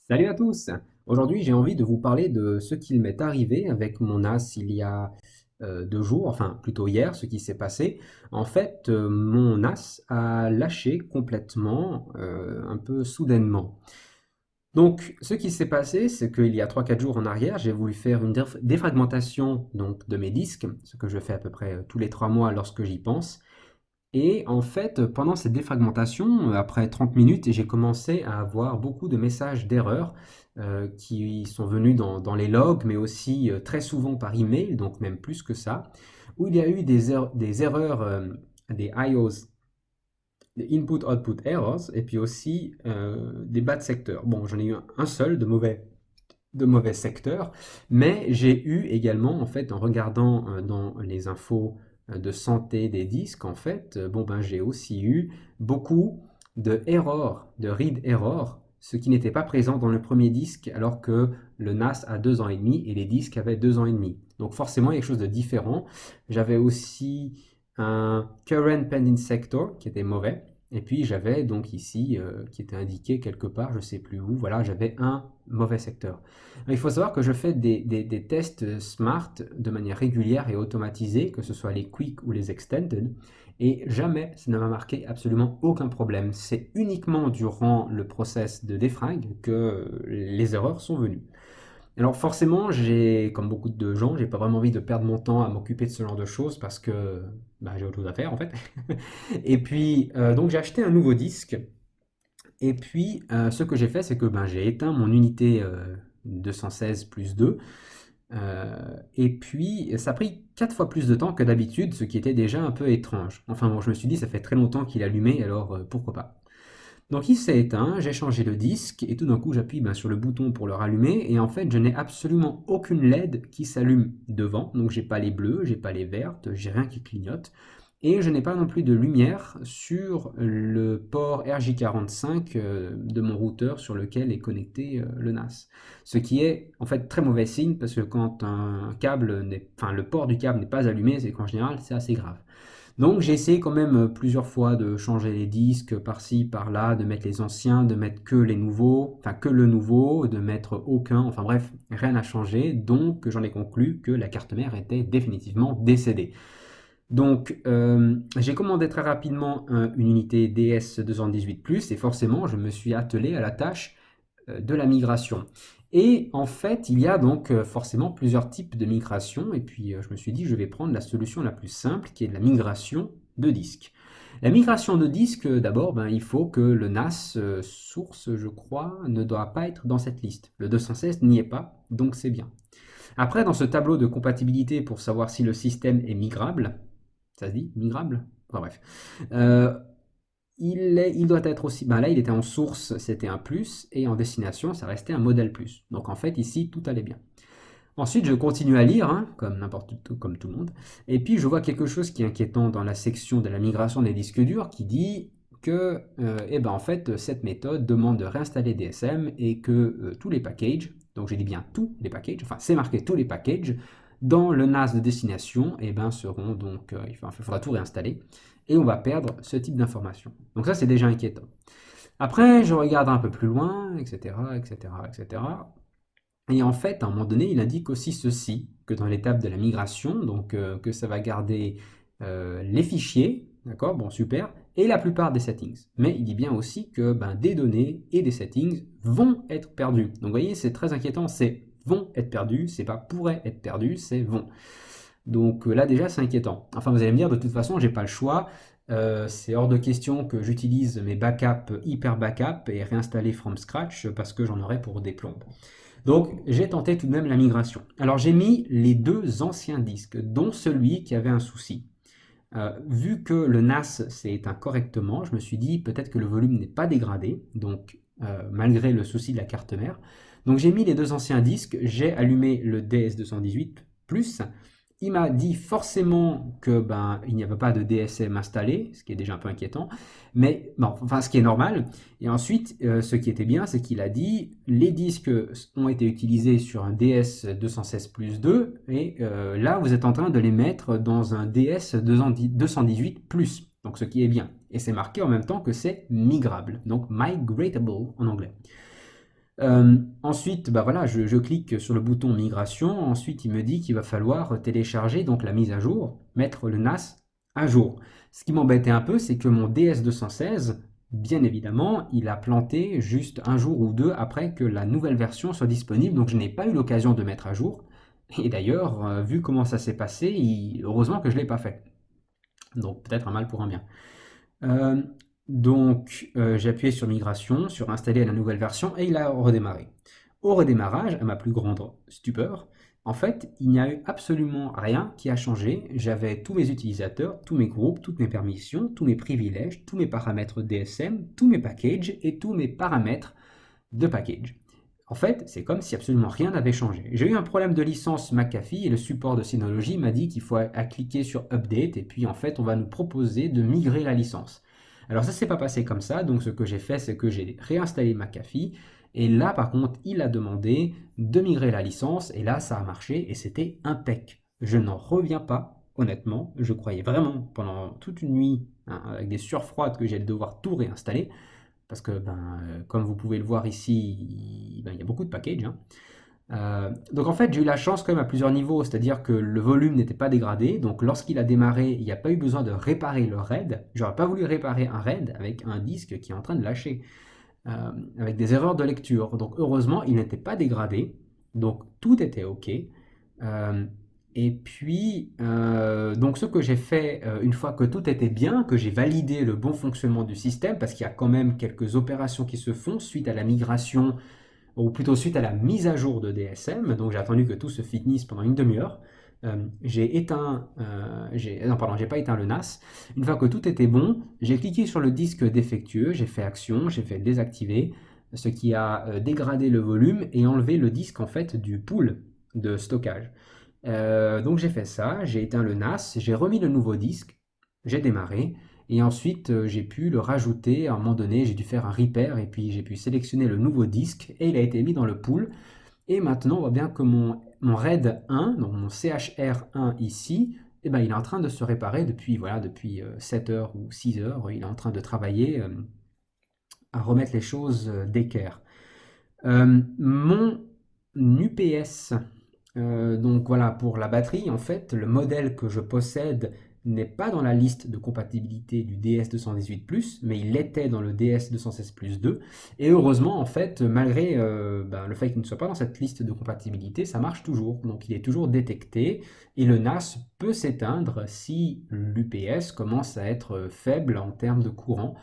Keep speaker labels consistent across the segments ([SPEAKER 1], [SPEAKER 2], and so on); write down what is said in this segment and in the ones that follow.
[SPEAKER 1] Salut à tous! Aujourd'hui, j'ai envie de vous parler de ce qu'il m'est arrivé avec mon NAS il y a 2 jours, enfin plutôt hier, ce qui s'est passé. En fait, mon NAS a lâché complètement, un peu soudainement. Donc, ce qui s'est passé, c'est qu'il y a 3 4 jours en arrière, j'ai voulu faire une défragmentation donc, de mes disques, ce que je fais à peu près tous les 3 mois lorsque j'y pense. Et en fait, pendant cette défragmentation, après 30 minutes, j'ai commencé à avoir beaucoup de messages d'erreur qui sont venus dans les logs, mais aussi très souvent par email, donc même plus que ça, où il y a eu des erreurs, des IOs, des input-output errors, et puis aussi des bad secteurs. Bon, j'en ai eu un seul de mauvais secteurs, mais j'ai eu également, en fait, en regardant dans les infos de santé des disques, en fait, bon ben j'ai aussi eu beaucoup de errors, de read errors, ce qui n'était pas présent dans le premier disque, alors que le NAS a 2 ans et demi et les disques avaient 2 ans et demi. Donc forcément, il y a quelque chose de différent. J'avais aussi un current pending sector qui était mauvais. Et puis j'avais donc ici, qui était indiqué quelque part, je ne sais plus où, voilà, j'avais un mauvais secteur. Il faut savoir que je fais des tests smart de manière régulière et automatisée, que ce soit les quick ou les extended, et jamais ça ne m'a marqué absolument aucun problème. C'est uniquement durant le process de défrag que les erreurs sont venues. Alors forcément, comme beaucoup de gens, j'ai pas vraiment envie de perdre mon temps à m'occuper de ce genre de choses parce que bah, j'ai autre chose à faire en fait. Et puis donc j'ai acheté un nouveau disque et puis, ce que j'ai fait, c'est que ben, j'ai éteint mon unité 216 plus 2. Et puis, ça a pris 4 fois plus de temps que d'habitude, ce qui était déjà un peu étrange. Enfin bon, je me suis dit, ça fait très longtemps qu'il est allumé, alors pourquoi pas. Donc il s'est éteint, j'ai changé le disque, et tout d'un coup j'appuie ben, sur le bouton pour le rallumer, et en fait je n'ai absolument aucune LED qui s'allume devant, donc j'ai pas les bleus, j'ai pas les vertes, j'ai rien qui clignote, et je n'ai pas non plus de lumière sur le port RJ45 de mon routeur sur lequel est connecté le NAS. Ce qui est en fait très mauvais signe, parce que quand enfin, le port du câble n'est pas allumé, c'est qu'en général c'est assez grave. Donc j'ai essayé quand même plusieurs fois de changer les disques par-ci, par-là, de mettre les anciens, de mettre que les nouveaux, enfin que le nouveau, de mettre aucun, enfin bref, rien n'a changé, donc j'en ai conclu que la carte mère était définitivement décédée. Donc j'ai commandé très rapidement une unité DS218+, et forcément je me suis attelé à la tâche de la migration. Et en fait, il y a donc forcément plusieurs types de migration. Et puis, je me suis dit, je vais prendre la solution la plus simple, qui est la migration de disque. La migration de disque, d'abord, ben, il faut que le NAS source, je crois, ne doit pas être dans cette liste. Le 216 n'y est pas, donc c'est bien. Après, dans ce tableau de compatibilité pour savoir si le système est migrable, ça se dit migrable? Enfin bref. Euh, il doit être aussi, ben là il était en source, c'était un plus, et en destination, ça restait un modèle plus. Donc en fait, ici, tout allait bien. Ensuite, je continue à lire, hein, comme tout le monde, et puis je vois quelque chose qui est inquiétant dans la section de la migration des disques durs qui dit que, eh ben, en fait, cette méthode demande de réinstaller DSM et que tous les packages, donc j'ai dit bien tous les packages, enfin c'est marqué tous les packages, dans le NAS de destination, eh ben, seront donc, il faudra tout réinstaller, et on va perdre ce type d'information. Donc ça, c'est déjà inquiétant. Après, je regarde un peu plus loin, etc., etc., etc. Et en fait, à un moment donné, il indique aussi ceci, que dans l'étape de la migration, donc que ça va garder les fichiers, d'accord, bon super, et la plupart des settings. Mais il dit bien aussi que ben, des données et des settings vont être perdus. Donc vous voyez, c'est très inquiétant, c'est vont être perdus, c'est pas pourraient être perdus, c'est vont. Donc là déjà c'est inquiétant. Enfin vous allez me dire de toute façon j'ai pas le choix. C'est hors de question que j'utilise mes backups hyper backup et réinstaller from scratch parce que j'en aurais pour des plombes. Donc j'ai tenté tout de même la migration. Alors j'ai mis les 2 anciens disques, dont celui qui avait un souci. Vu que le NAS s'est éteint correctement, je me suis dit peut-être que le volume n'est pas dégradé, donc malgré le souci de la carte mère. Donc j'ai mis les 2 anciens disques, j'ai allumé le DS218+, il m'a dit forcément que ben il n'y avait pas de DSM installé, ce qui est déjà un peu inquiétant, mais bon, enfin ce qui est normal. Et ensuite, ce qui était bien, c'est qu'il a dit les disques ont été utilisés sur un DS 216 plus 2, et là vous êtes en train de les mettre dans un DS 218 plus, donc ce qui est bien. Et c'est marqué en même temps que c'est migrable, donc migratable en anglais. Ensuite, bah voilà, je clique sur le bouton migration. Ensuite, il me dit qu'il va falloir télécharger donc la mise à jour, mettre le NAS à jour. Ce qui m'embêtait un peu, c'est que mon DS216, bien évidemment, il a planté juste un jour ou deux après que la nouvelle version soit disponible, donc je n'ai pas eu l'occasion de mettre à jour. Et d'ailleurs, vu comment ça s'est passé, heureusement que je ne l'ai pas fait. Donc peut-être un mal pour un bien. Euh, j'ai appuyé sur migration, sur installer la nouvelle version et il a redémarré. Au redémarrage, à ma plus grande stupeur, en fait, il n'y a eu absolument rien qui a changé. J'avais tous mes utilisateurs, tous mes groupes, toutes mes permissions, tous mes privilèges, tous mes paramètres DSM, tous mes packages et tous mes paramètres de package. En fait, c'est comme si absolument rien n'avait changé. J'ai eu un problème de licence McAfee et le support de Synology m'a dit qu'il faut cliquer sur Update et puis en fait on va nous proposer de migrer la licence. Alors ça s'est pas passé comme ça, donc ce que j'ai fait c'est que j'ai réinstallé McAfee et là par contre il a demandé de migrer la licence et là ça a marché et c'était impec. Je n'en reviens pas, honnêtement, je croyais vraiment pendant toute une nuit hein, avec des sueurs froides que j'allais devoir tout réinstaller. Parce que, comme vous pouvez le voir ici, il y a beaucoup de packages, hein. Donc en fait, j'ai eu la chance quand même à plusieurs niveaux, c'est-à-dire que le volume n'était pas dégradé. Donc lorsqu'il a démarré, il n'y a pas eu besoin de réparer le RAID. J'aurais pas voulu réparer un RAID avec un disque qui est en train de lâcher, avec des erreurs de lecture. Donc heureusement, il n'était pas dégradé. Donc tout était OK. Euh, et puis, donc ce que j'ai fait, une fois que tout était bien, que j'ai validé le bon fonctionnement du système, parce qu'il y a quand même quelques opérations qui se font suite à la migration, ou plutôt suite à la mise à jour de DSM, donc j'ai attendu que tout se finisse pendant une demi-heure. J'ai éteint, non pardon, j'ai pas éteint le NAS. Une fois que tout était bon, j'ai cliqué sur le disque défectueux, j'ai fait action, j'ai fait désactiver, ce qui a dégradé le volume et enlevé le disque en fait du pool de stockage. Donc j'ai fait ça, j'ai éteint le NAS, j'ai remis le nouveau disque, j'ai démarré, et ensuite j'ai pu le rajouter. À un moment donné, j'ai dû faire un repair, et puis j'ai pu sélectionner le nouveau disque, et il a été mis dans le pool. Et maintenant, on voit bien que mon RAID 1, donc mon CHR1 ici, eh ben, il est en train de se réparer depuis, voilà, depuis 7 heures ou 6 heures. Il est en train de travailler à remettre les choses d'équerre. Mon UPS, donc voilà, pour la batterie, en fait, le modèle que je possède n'est pas dans la liste de compatibilité du DS218+, mais il était dans le DS216+2. Et heureusement, en fait, malgré le fait qu'il ne soit pas dans cette liste de compatibilité, ça marche toujours. Donc il est toujours détecté et le NAS peut s'éteindre si l'UPS commence à être faible en termes de courant,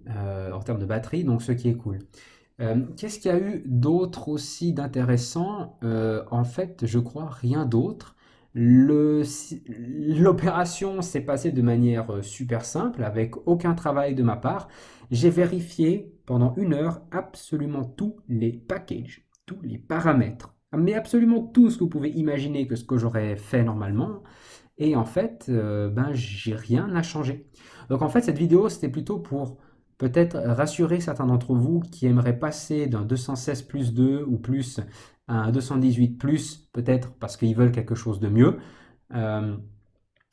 [SPEAKER 1] en termes de batterie, donc ce qui est cool. Qu'est-ce qu'il y a eu d'autre aussi d'intéressant? En fait, je crois rien d'autre. L'opération s'est passée de manière super simple, avec aucun travail de ma part. J'ai vérifié pendant une heure absolument tous les packages, tous les paramètres, mais absolument tout ce que vous pouvez imaginer que ce que j'aurais fait normalement. Et en fait, j'ai rien à changer. Donc en fait, cette vidéo, c'était plutôt pour peut-être rassurer certains d'entre vous qui aimeraient passer d'un 216+2 ou plus à un 218 plus, peut-être parce qu'ils veulent quelque chose de mieux, euh,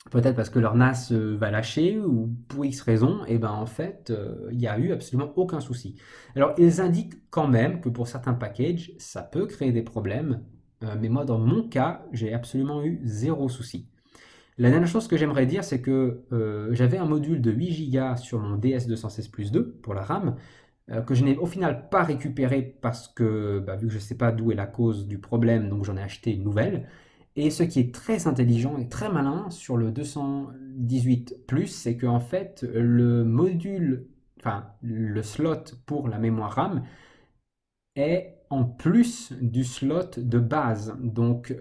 [SPEAKER 1] peut-être parce que leur NAS va lâcher ou pour X raison, et ben en fait, il n'y a eu absolument aucun souci. Alors, ils indiquent quand même que pour certains packages, ça peut créer des problèmes, mais moi, dans mon cas, j'ai absolument eu zéro souci. La dernière chose que j'aimerais dire, c'est que j'avais un module de 8 Go sur mon DS216+2 pour la RAM, que je n'ai au final pas récupéré parce que, vu que je ne sais pas d'où est la cause du problème, donc j'en ai acheté une nouvelle. Et ce qui est très intelligent et très malin sur le 218+, c'est qu'en fait, le slot pour la mémoire RAM est en plus du slot de base. Donc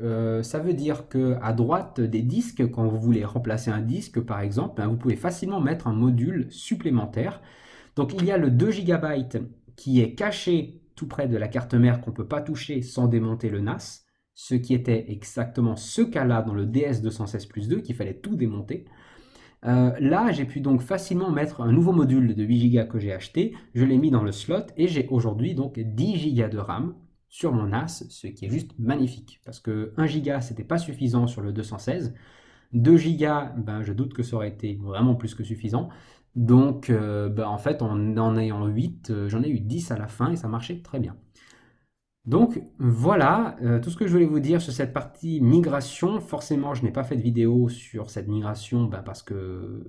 [SPEAKER 1] ça veut dire que à droite des disques, quand vous voulez remplacer un disque par exemple, vous pouvez facilement mettre un module supplémentaire. Donc il y a le 2 GB qui est caché tout près de la carte mère qu'on ne peut pas toucher sans démonter le NAS, ce qui était exactement ce cas-là dans le DS216+2 qu'il fallait tout démonter. Là, j'ai pu donc facilement mettre un nouveau module de 8 Go que j'ai acheté, je l'ai mis dans le slot et j'ai aujourd'hui donc 10 Go de RAM sur mon NAS, ce qui est juste magnifique parce que 1 Go c'était pas suffisant sur le 216, 2 Go, je doute que ça aurait été vraiment plus que suffisant. Donc en fait en ayant 8, j'en ai eu 10 à la fin et ça marchait très bien. Donc voilà, tout ce que je voulais vous dire sur cette partie migration. Forcément, je n'ai pas fait de vidéo sur cette migration, parce que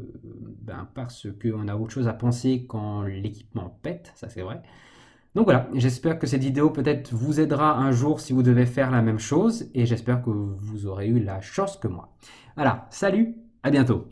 [SPEAKER 1] on a autre chose à penser quand l'équipement pète, ça c'est vrai. Donc voilà, j'espère que cette vidéo peut-être vous aidera un jour si vous devez faire la même chose et j'espère que vous aurez eu la chance que moi. Voilà, salut, à bientôt.